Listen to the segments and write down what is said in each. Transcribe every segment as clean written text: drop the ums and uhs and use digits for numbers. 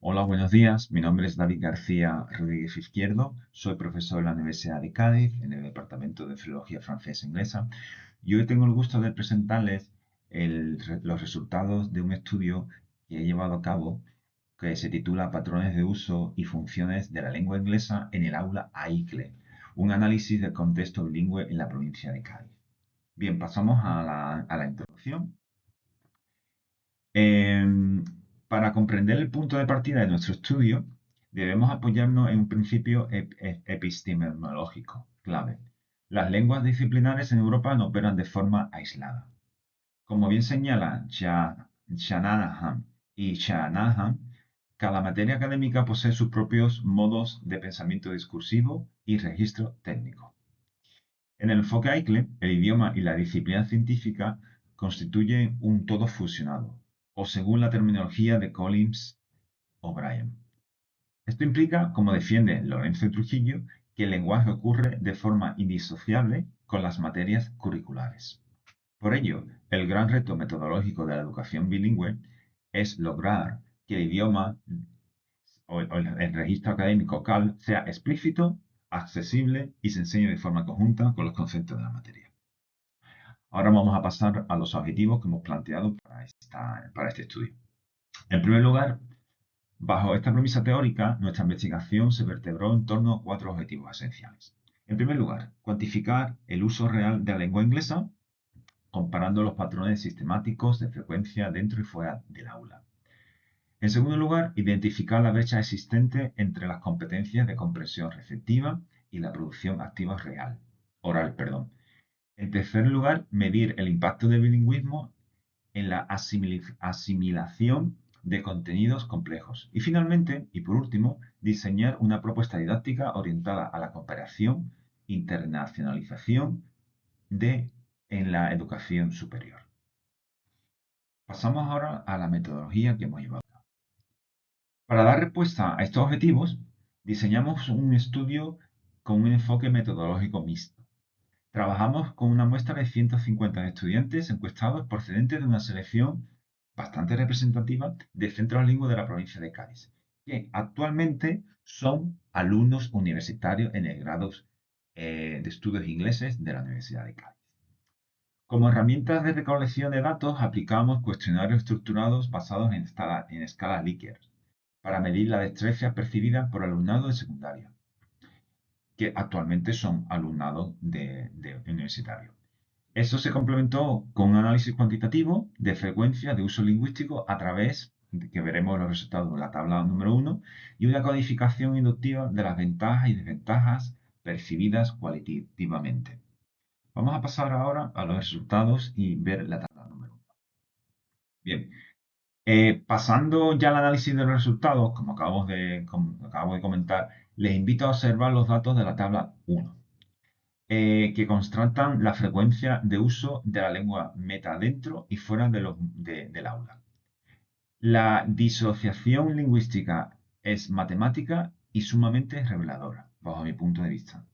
Hola, buenos días. Mi nombre es David García Rodríguez Izquierdo. Soy profesor en la Universidad de Cádiz, en el Departamento de Filología Francesa e Inglesa. Y hoy tengo el gusto de presentarles los resultados de un estudio que he llevado a cabo que se titula Patrones de uso y funciones de la lengua inglesa en el aula AICLE, un análisis del contexto bilingüe en la provincia de Cádiz. Bien, pasamos a la introducción. Em, para comprender el punto de partida de nuestro estudio, debemos apoyarnos en un principio epistemológico clave. Las lenguas disciplinares en Europa no operan de forma aislada. Como bien señalan Shanahan y Shanahan, cada materia académica posee sus propios modos de pensamiento discursivo y registro técnico. En el enfoque AICLE, el idioma y la disciplina científica constituyen un todo fusionado, o según la terminología de Collins O'Brien. Esto implica, como defiende Lorenzo y Trujillo, que el lenguaje ocurre de forma indisociable con las materias curriculares. Por ello, el gran reto metodológico de la educación bilingüe es lograr que el idioma o el registro académico CAL sea explícito, accesible y se enseñe de forma conjunta con los conceptos de la materia. Ahora vamos a pasar a los objetivos que hemos planteado para este estudio. En primer lugar, bajo esta premisa teórica, nuestra investigación se vertebró en torno a cuatro objetivos esenciales. En primer lugar, cuantificar el uso real de la lengua inglesa, comparando los patrones sistemáticos de frecuencia dentro y fuera del aula. En segundo lugar, identificar la brecha existente entre las competencias de comprensión receptiva y la producción activa oral. En tercer lugar, medir el impacto del bilingüismo en la asimilación de contenidos complejos. Y finalmente, y por último, diseñar una propuesta didáctica orientada a la cooperación, internacionalización en la educación superior. Pasamos ahora a la metodología que hemos llevado. Para dar respuesta a estos objetivos, diseñamos un estudio con un enfoque metodológico mixto. Trabajamos con una muestra de 150 estudiantes encuestados procedentes de una selección bastante representativa de centros lingües de la provincia de Cádiz, que actualmente son alumnos universitarios en el grado de estudios ingleses de la Universidad de Cádiz. Como herramientas de recolección de datos, aplicamos cuestionarios estructurados basados en escalas Likert para medir la destreza percibida por alumnado de secundaria, que actualmente son alumnado de universitario. Eso se complementó con un análisis cuantitativo de frecuencia de uso lingüístico a través, que veremos los resultados de la tabla número 1, y una codificación inductiva de las ventajas y desventajas percibidas cualitativamente. Vamos a pasar ahora a los resultados y ver la tabla número 1. Bien, pasando ya al análisis de los resultados, como acabo de comentar, les invito a observar los datos de la tabla 1. Que constatan la frecuencia de uso de la lengua meta dentro y fuera del aula. La disociación lingüística es matemática y sumamente reveladora, bajo mi punto de vista.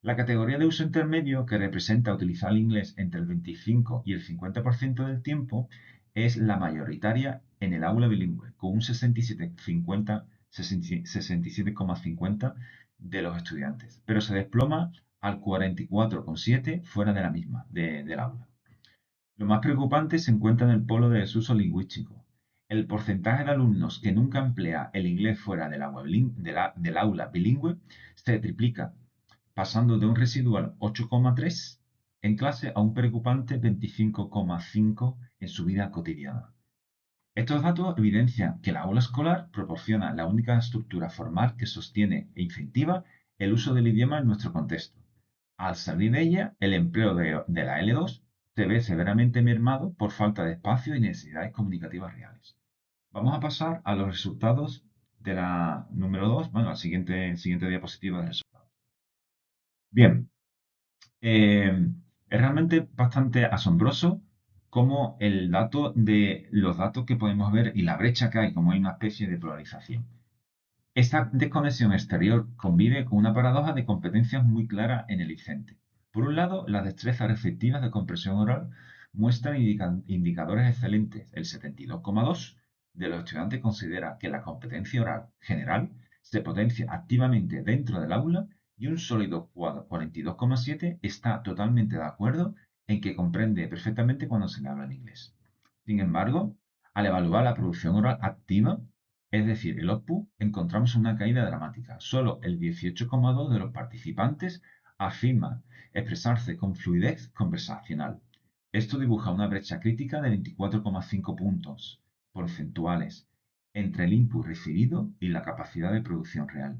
La categoría de uso intermedio, que representa utilizar el inglés entre el 25 y el 50% del tiempo, es la mayoritaria en el aula bilingüe, con un 67,50 de los estudiantes, pero se desploma al 44,7 fuera de la misma, del aula. Lo más preocupante se encuentra en el polo de desuso lingüístico. El porcentaje de alumnos que nunca emplea el inglés fuera del aula bilingüe se triplica, pasando de un residual 8,3 en clase a un preocupante 25,5 en su vida cotidiana. Estos datos evidencian que la aula escolar proporciona la única estructura formal que sostiene e incentiva el uso del idioma en nuestro contexto. Al salir de ella, el empleo de la L2 se ve severamente mermado por falta de espacio y necesidades comunicativas reales. Vamos a pasar a los resultados de la número 2, bueno, la siguiente diapositiva de resultados. Bien, es realmente bastante asombroso cómo los datos que podemos ver y la brecha que hay, como hay una especie de polarización. Esta desconexión exterior convive con una paradoja de competencias muy clara en el licente. Por un lado, las destrezas receptivas de comprensión oral muestran indicadores excelentes, el 72,2, de los estudiantes considera que la competencia oral general se potencia activamente dentro del aula y un sólido 42,7 está totalmente de acuerdo en que comprende perfectamente cuando se le habla en inglés. Sin embargo, al evaluar la producción oral activa, es decir, el output, encontramos una caída dramática. Solo el 18,2 de los participantes afirma expresarse con fluidez conversacional. Esto dibuja una brecha crítica de 24,5 puntos porcentuales entre el input recibido y la capacidad de producción real.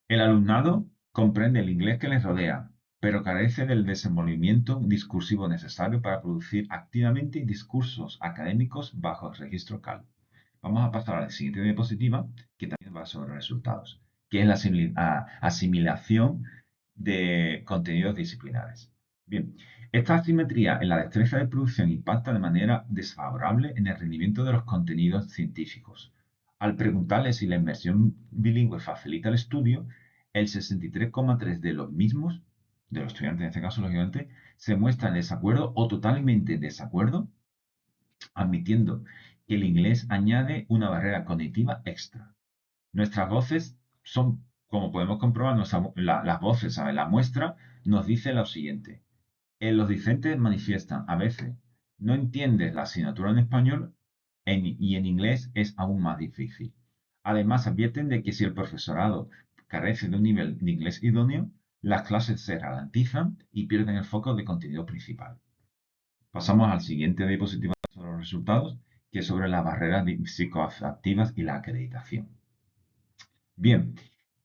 El alumnado comprende el inglés que les rodea, pero carece del desenvolvimiento discursivo necesario para producir activamente discursos académicos bajo el registro CAL. Vamos a pasar a la siguiente diapositiva, que también va sobre resultados, que es la asimilación de contenidos disciplinares. Bien, esta asimetría en la destreza de producción impacta de manera desfavorable en el rendimiento de los contenidos científicos. Al preguntarle si la inmersión bilingüe facilita el estudio, el 63,3% de los mismos, de los estudiantes en este caso, lógicamente, se muestra en desacuerdo o totalmente en desacuerdo, admitiendo que el inglés añade una barrera cognitiva extra. Nuestras voces son, como podemos comprobar, las voces, ¿sabes? La muestra nos dice lo siguiente. Los discentes manifiestan a veces no entiendes la asignatura en español y en inglés es aún más difícil. Además, advierten de que si el profesorado carece de un nivel de inglés idóneo, las clases se ralentizan y pierden el foco de contenido principal. Pasamos al siguiente diapositiva sobre los resultados, que es sobre las barreras psicoafectivas y la acreditación. Bien,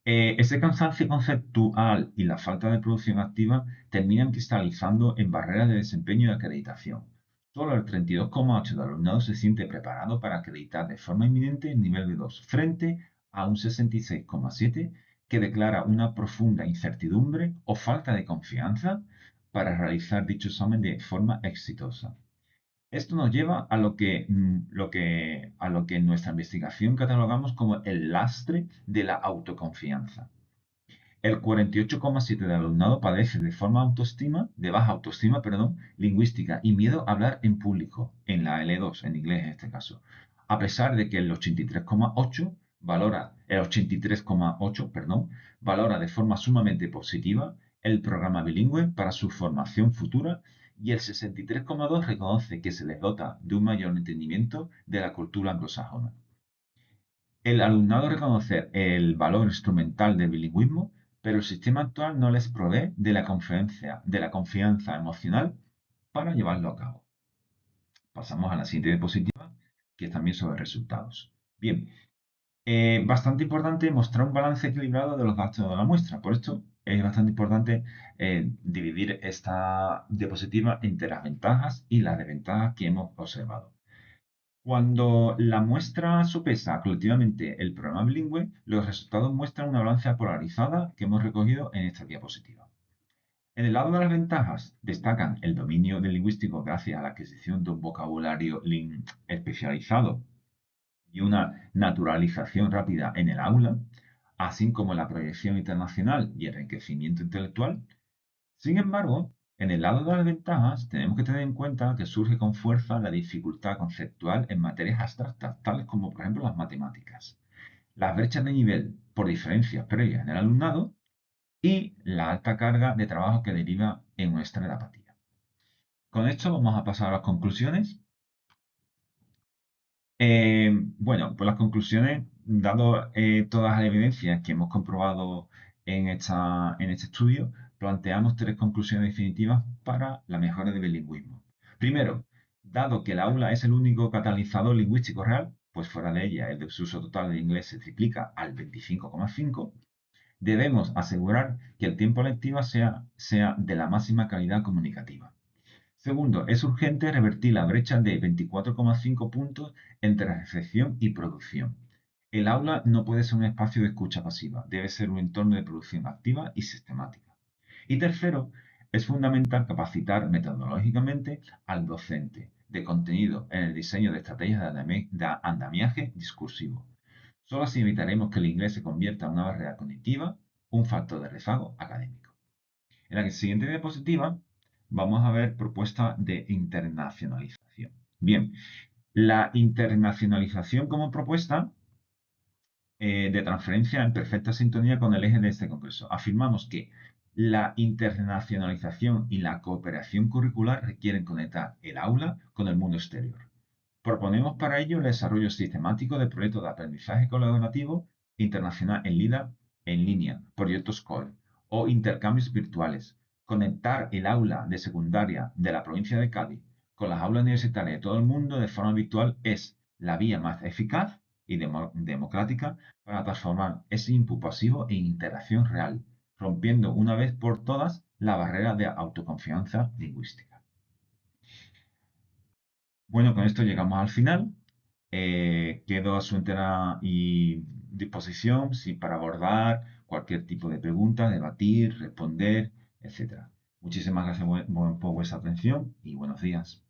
ese cansancio conceptual y la falta de producción activa terminan cristalizando en barreras de desempeño y acreditación. Solo el 32,8% del alumnado se siente preparado para acreditar de forma inminente el nivel B2, frente a un 66,7% que declara una profunda incertidumbre o falta de confianza para realizar dicho examen de forma exitosa. Esto nos lleva a lo que en nuestra investigación catalogamos como el lastre de la autoconfianza. El 48,7% del alumnado padece de baja autoestima, lingüística y miedo a hablar en público, en la L2, en inglés en este caso, a pesar de que el 83,8, valora de forma sumamente positiva el programa bilingüe para su formación futura y el 63,2% reconoce que se les dota de un mayor entendimiento de la cultura anglosajona. El alumnado reconoce el valor instrumental del bilingüismo, pero el sistema actual no les provee de la confianza emocional para llevarlo a cabo. Pasamos a la siguiente diapositiva, que es también sobre resultados. Bien, bastante importante mostrar un balance equilibrado de los datos de la muestra. Por esto es bastante importante dividir esta diapositiva entre las ventajas y las desventajas que hemos observado. Cuando la muestra sopesa colectivamente el programa bilingüe, los resultados muestran una balanza polarizada que hemos recogido en esta diapositiva. En el lado de las ventajas destacan el dominio del lingüístico gracias a la adquisición de un vocabulario especializado y una naturalización rápida en el aula, así como la proyección internacional y el enriquecimiento intelectual. Sin embargo, en el lado de las ventajas, tenemos que tener en cuenta que surge con fuerza la dificultad conceptual en materias abstractas, tales como, por ejemplo, las matemáticas, las brechas de nivel por diferencias previas en el alumnado y la alta carga de trabajo que deriva en nuestra de apatía. Con esto vamos a pasar a las conclusiones. Bueno, pues las conclusiones, dado todas las evidencias que hemos comprobado en este estudio, planteamos tres conclusiones definitivas para la mejora del bilingüismo. Primero, dado que el aula es el único catalizador lingüístico real, pues fuera de ella el desuso total del inglés se triplica al 25,5, debemos asegurar que el tiempo lectivo sea de la máxima calidad comunicativa. Segundo, es urgente revertir la brecha de 24,5 puntos entre recepción y producción. El aula no puede ser un espacio de escucha pasiva, debe ser un entorno de producción activa y sistemática. Y tercero, es fundamental capacitar metodológicamente al docente de contenido en el diseño de estrategias de andamiaje discursivo. Solo así evitaremos que el inglés se convierta en una barrera cognitiva, un factor de rezago académico. En la siguiente diapositiva vamos a ver propuestas de internacionalización. Bien, La internacionalización como propuesta de transferencia en perfecta sintonía con el eje de este Congreso. Afirmamos que la internacionalización y la cooperación curricular requieren conectar el aula con el mundo exterior. Proponemos para ello el desarrollo sistemático de proyectos de aprendizaje colaborativo internacional en línea, proyectos COE o intercambios virtuales. Conectar el aula de secundaria de la provincia de Cádiz con las aulas universitarias de todo el mundo de forma virtual es la vía más eficaz y democrática para transformar ese input pasivo en interacción real, rompiendo una vez por todas la barrera de autoconfianza lingüística. Bueno, con esto llegamos al final. Quedo a su entera y disposición para abordar cualquier tipo de pregunta, debatir, responder, etcétera. Muchísimas gracias por vuestra atención y buenos días.